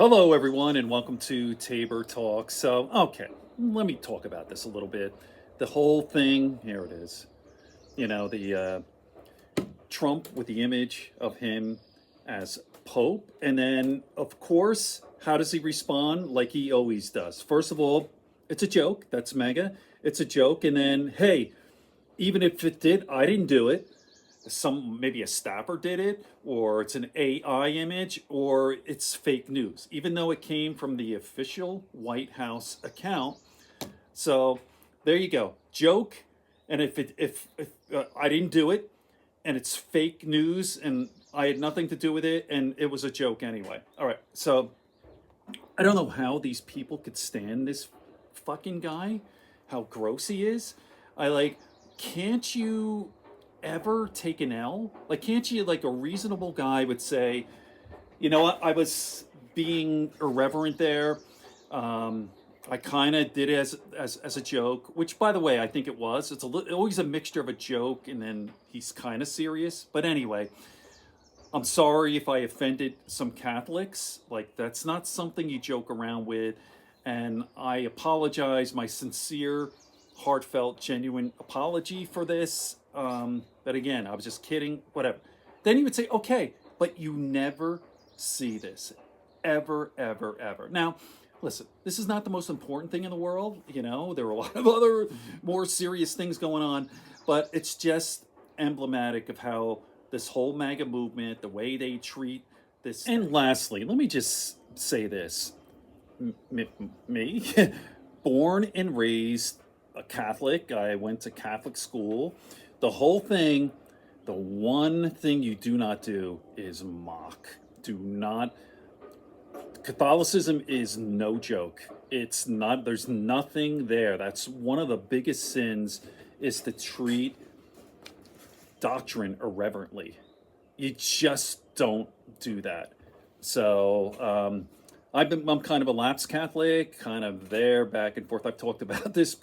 Hello, everyone, and welcome to Tabor Talk. So, okay, let me talk about this a little bit. The whole thing, here it is. The Trump with the image of him as Pope. And then, of course, how does he respond? Like he always does. First of all, it's a joke. That's mega. It's a joke. And then, hey, even if it did, I didn't do it. Maybe a staffer did it, or it's an AI image, or it's fake news, even though it came from the official White House account. So there you go, joke. And if I didn't do it, and it's fake news, and I had nothing to do with it, and it was a joke anyway. All right, so I don't know how these people could stand this fucking guy, how gross he is. I like, can't you ever take an L? Like, can't you, like a reasonable guy would say, you know what, I was being irreverent there. I kind of did it as a joke, which, by the way, I think it was. It's always a mixture of a joke and then he's kind of serious. But anyway, I'm sorry if I offended some Catholics. Like, that's not something you joke around with. And I apologize, my sincere, heartfelt, genuine apology for this. But again, I was just kidding, whatever. Then he would say, okay, but you never see this. Ever, ever, ever. Now, listen, this is not the most important thing in the world. You know, there are a lot of other more serious things going on. But it's just emblematic of how this whole MAGA movement, the way they treat this. And lastly, let me just say this. Me, born and raised a Catholic. I went to Catholic school. The whole thing, the one thing you do not do is mock. Do not. Catholicism is no joke. It's not, there's nothing there. That's one of the biggest sins, is to treat doctrine irreverently. You just don't do that. So, I'm kind of a lapsed Catholic, kind of there, back and forth. I've talked about this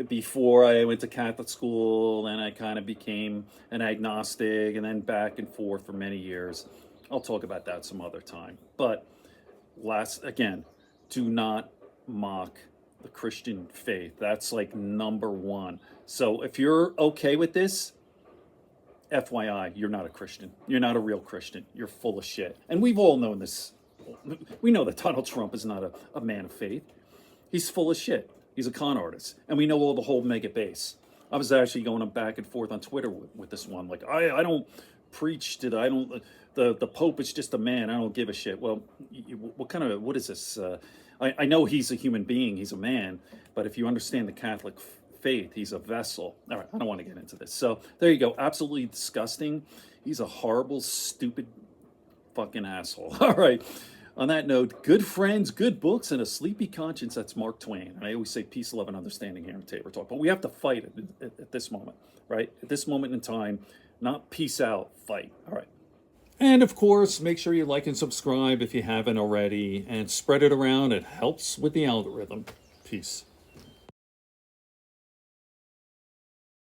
before I went to Catholic school, and I kind of became an agnostic, and then back and forth for many years. I'll talk about that some other time. But again, do not mock the Christian faith. That's like number one. So if you're okay with this, FYI, you're not a Christian. You're not a real Christian. You're full of shit. And we've all known this. We know that Donald Trump is not a man of faith. He's full of shit. He's a con artist. And we know all the whole mega base. I was actually going back and forth on Twitter with this one. Like, I don't preach to the Pope is just a man. I don't give a shit. Well, what is this? I know he's a human being. He's a man. But if you understand the Catholic faith, he's a vessel. All right, I don't want to get into this. So there you go. Absolutely disgusting. He's a horrible, stupid fucking asshole. All right. On that note, good friends, good books, and a sleepy conscience. That's Mark Twain. And I always say peace, love, and understanding here in Tabor Talk. But we have to fight it at this moment, right? At this moment in time, not peace out, fight. All right. And of course, make sure you like and subscribe if you haven't already, and spread it around. It helps with the algorithm. Peace.